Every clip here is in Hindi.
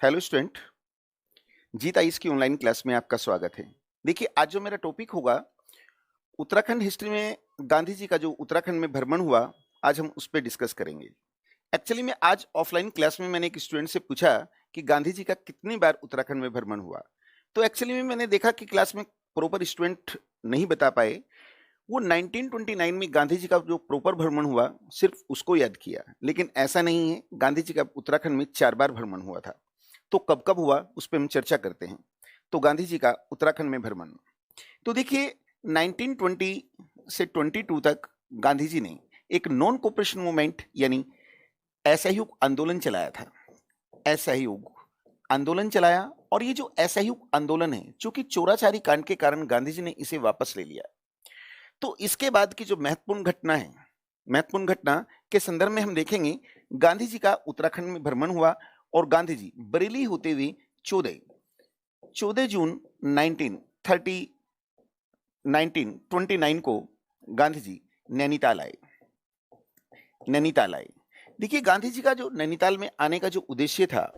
Hello student. जीत आइस की ऑनलाइन क्लास में आपका स्वागत है। देखिए, आज जो मेरा टॉपिक होगा, उत्तराखंड हिस्ट्री में गांधी जी का जो उत्तराखंड में भ्रमण हुआ, आज हम उस पे डिस्कस करेंगे। एक्चुअली में आज ऑफलाइन क्लास में मैंने एक स्टूडेंट से पूछा कि गांधी जी का कितनी बार उत्तराखंड में भ्रमण हुआ। तो एक्चुअली में मैंने देखा कि क्लास में प्रॉपर स्टूडेंट नहीं बता पाए। वो 1929 में गांधी जी का जो प्रॉपर भ्रमण हुआ, सिर्फ उसको याद किया, लेकिन ऐसा नहीं है। गांधी जी का उत्तराखंड में 4 बार भ्रमण हुआ था। तो कब-कब हुआ, उस पे हम चर्चा करते हैं। तो गांधी जी का उत्तराखंड में भ्रमण। तो देखिए, 1920 से 22 तक गांधी जी ने एक नॉन कोऑपरेशन मूवमेंट यानी असहयोग आंदोलन चलाया था। असहयोग आंदोलन चलाया, और ये जो असहयोग आंदोलन है, चूंकि चोराचारी कांड के कारण गांधी जी ने इसे वापस ले लिया। तो इसके बाद की जो महत्वपूर्ण घटना है, महत्वपूर्ण घटना के संदर्भ में हम देखेंगे, गांधी जी का उत्तराखंड में भ्रमण हुआ और गांधी जी बरेली होते हुए 14 जून 1929 को गांधी जी नैनीताल आए। नैनीताल आए। देखिए, गांधी जी का जो नैनीताल में आने का जो उद्देश्य था,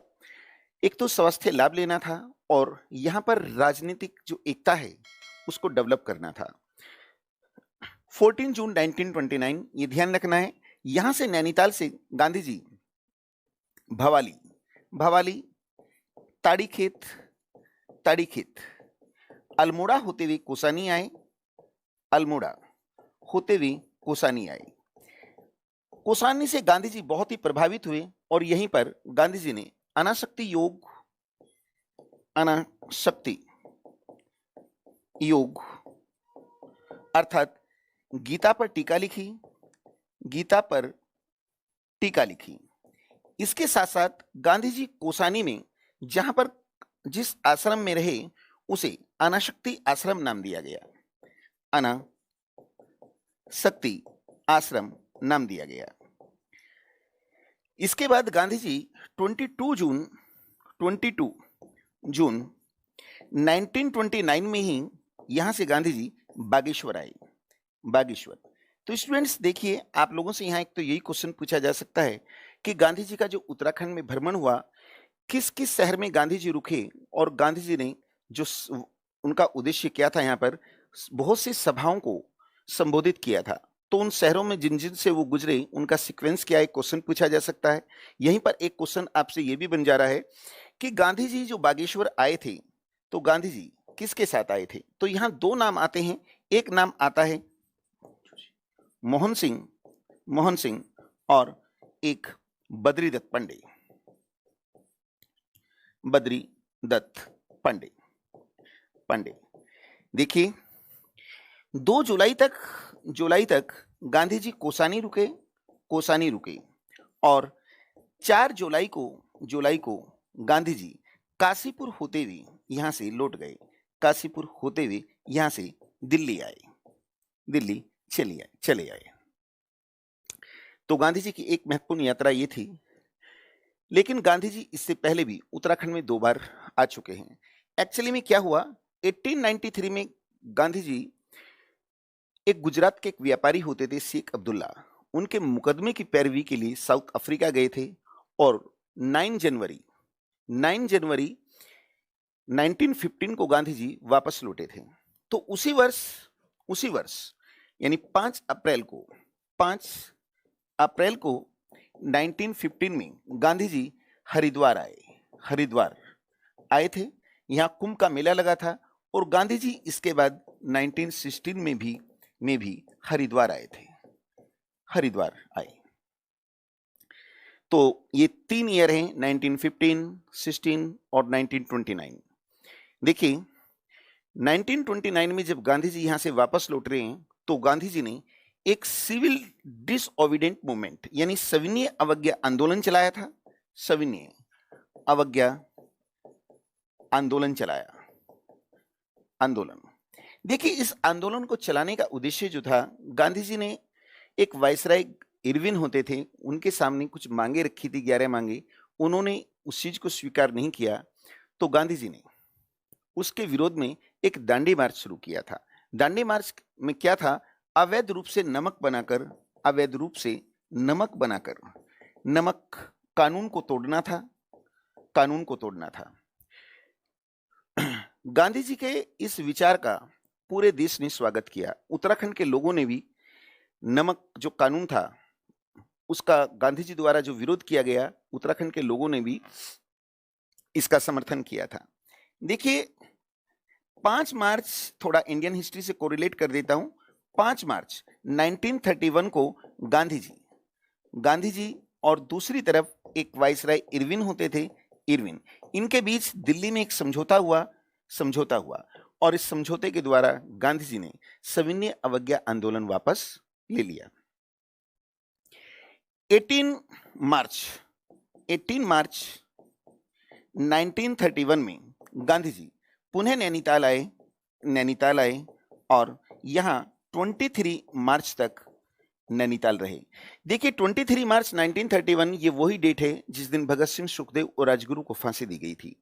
एक तो स्वास्थ्य लाभ लेना था और यहाँ पर राजनीतिक जो एकता है उसको डेवलप करना था। 14 जून 1929, ये ध्यान रखना है। यहां से नैनीताल से गांधी जी भवाली, भवाली, ताड़ीखेत, ताड़ीखेत, अल्मोड़ा होते हुए कोसानी आए। अल्मोड़ा होते हुए कोसानी आए। कोसानी से गांधी जी बहुत ही प्रभावित हुए और यहीं पर गांधी जी ने अनासक्ति योग, अनासक्ति योग अर्थात गीता पर टीका लिखी। गीता पर टीका लिखी। इसके साथ साथ गांधी जी कोसानी में जहां पर जिस आश्रम में रहे, उसे अनाशक्ति आश्रम नाम दिया गया। अनाशक्ति आश्रम नाम दिया गया। इसके बाद गांधी जी 22 जून 1929 में ही यहां से गांधी जी बागेश्वर आए। बागेश्वर। तो स्टूडेंट्स देखिए, आप लोगों से यहाँ एक तो यही क्वेश्चन पूछा जा सकता है कि गांधी जी का जो उत्तराखंड में भ्रमण हुआ, किस किस शहर में गांधी जी रुके और गांधी जी ने जो उनका उद्देश्य क्या था, यहाँ पर बहुत सी सभाओं को संबोधित किया था। तो उन शहरों में जिन जिन से वो गुजरे, उनका सीक्वेंस क्या है, क्वेश्चन पूछा जा सकता है। यहीं पर एक क्वेश्चन आपसे ये भी बन जा रहा है कि गांधी जी जो बागेश्वर आए थे, तो गांधी जी किसके साथ आए थे। तो यहाँ 2 नाम आते हैं। एक नाम आता है मोहन सिंह और एक बद्री दत्त पांडे। बद्री दत्त पांडे। देखिए, 2 जुलाई तक गांधी जी कोसानी रुके और 4 जुलाई को गांधी जी काशीपुर होते हुए यहां से लौट गए। काशीपुर होते हुए यहां से दिल्ली आए। दिल्ली चले आए। तो गांधी जी की एक महत्वपूर्ण यात्रा ये थी। लेकिन गांधी जी इससे पहले भी उत्तराखंड में 2 बार आ चुके हैं। एक्चुअली में क्या हुआ, 1893 में गांधी जी एक गुजरात के एक व्यापारी होते थे, शेख अब्दुल्ला, उनके मुकदमे की पैरवी के लिए साउथ अफ्रीका गए थे और 9 जनवरी 1915 को गांधी जी वापस लौटे थे। तो उसी वर्ष यानी 5 अप्रैल को 1915 में गांधी जी हरिद्वार आए थे। यहाँ कुंभ का मेला लगा था और गांधी जी इसके बाद 1916 में भी हरिद्वार आए थे। हरिद्वार आए। तो ये 3 ईयर हैं, 1915, 16 और 1929। देखिए, 1929 में जब गांधी जी यहाँ से वापस लौट रहे हैं, तो गांधी जी ने एक सिविल डिसओबीडिएंट मूवमेंट यानी सविनय अवज्ञा आंदोलन चलाया था। सविनय अवज्ञा आंदोलन चलाया। आंदोलन। देखिए, इस आंदोलन को चलाने का उद्देश्य जो था, गांधी जी ने एक वायसराय इरविन होते थे, उनके सामने कुछ मांगे रखी थी, 11 मांगे। उन्होंने उस चीज को स्वीकार नहीं किया, तो गांधी जी ने उसके विरोध में एक दांडी मार्च शुरू किया था। दांडी मार्च में क्या था, अवैध रूप से नमक कानून को तोड़ना था। कानून को तोड़ना था। गांधी जी के इस विचार का पूरे देश ने स्वागत किया। उत्तराखंड के लोगों ने भी नमक जो कानून था उसका गांधी जी द्वारा जो विरोध किया गया, उत्तराखंड के लोगों ने भी इसका समर्थन किया था। देखिए 5 मार्च, थोड़ा इंडियन हिस्ट्री से कोरिलेट कर देता हूं। 5 मार्च 1931 को गांधी जी और दूसरी तरफ एक वाइसराय इरविन होते थे, इरविन, इनके बीच दिल्ली में एक समझौता हुआ और इस समझौते के द्वारा गांधी जी ने सविनय अवज्ञा आंदोलन वापस ले लिया। 18 मार्च 1931 में गांधी जी पुनः नैनीताल आए और यहां 23 मार्च तक नैनीताल रहे। देखिए 23 मार्च 1931 ये वही डेट है जिस दिन भगत सिंह, सुखदेव और राजगुरु को फांसी दी गई थी।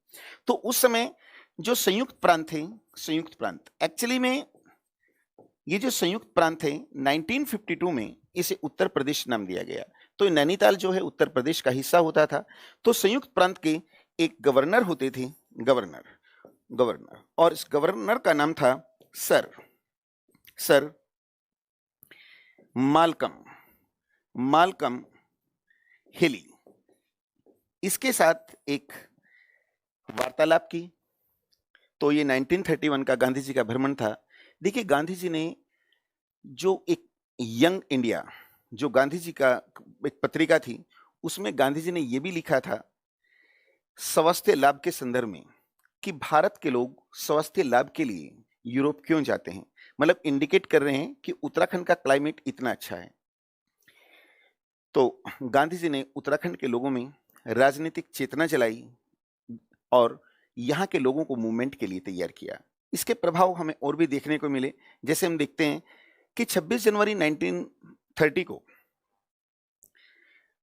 तो उस समय जो संयुक्त प्रांत एक्चुअली में ये जो संयुक्त प्रांत है 1952 में इसे उत्तर प्रदेश नाम दिया गया। तो नैनीताल जो है उत्तर प्रदेश का हिस्सा होता था। तो संयुक्त प्रांत के एक गवर्नर होते थे, गवर्नर, और इस गवर्नर का नाम था सर मालकम हिली। इसके साथ एक वार्तालाप की। तो ये 1931 का गांधी जी का भ्रमण था। देखिए गांधी जी ने जो एक यंग इंडिया, जो गांधी जी का एक पत्रिका थी, उसमें गांधी जी ने यह भी लिखा था स्वास्थ्य लाभ के संदर्भ में कि भारत के लोग स्वास्थ्य लाभ के लिए यूरोप क्यों जाते हैं। मतलब इंडिकेट कर रहे हैं कि उत्तराखंड का क्लाइमेट इतना अच्छा है। तो गांधी जी ने उत्तराखंड के लोगों में राजनीतिक चेतना जलाई और यहाँ के लोगों को मूवमेंट के लिए तैयार किया। इसके प्रभाव हमें और भी देखने को मिले। जैसे हम देखते हैं कि 26 जनवरी 1930 को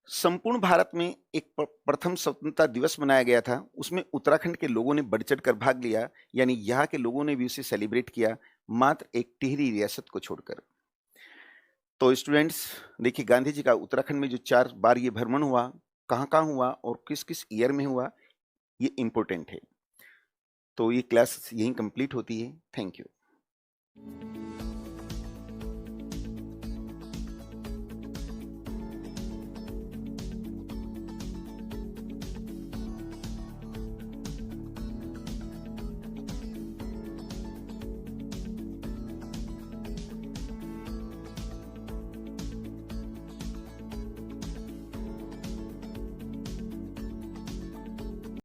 संपूर्ण भारत में एक प्रथम स्वतंत्रता दिवस मनाया गया था। उसमें उत्तराखंड के लोगों ने बढ़ चढ़ कर भाग लिया, यानी यहाँ के लोगों ने भी उसे सेलिब्रेट किया, मात्र एक टिहरी रियासत को छोड़कर। तो स्टूडेंट्स देखिए गांधी जी का उत्तराखंड में जो 4 बार ये भ्रमण हुआ, कहाँ हुआ और किस किस ईयर में हुआ, ये इंपॉर्टेंट है। तो ये क्लास यहीं कंप्लीट होती है। Thank you.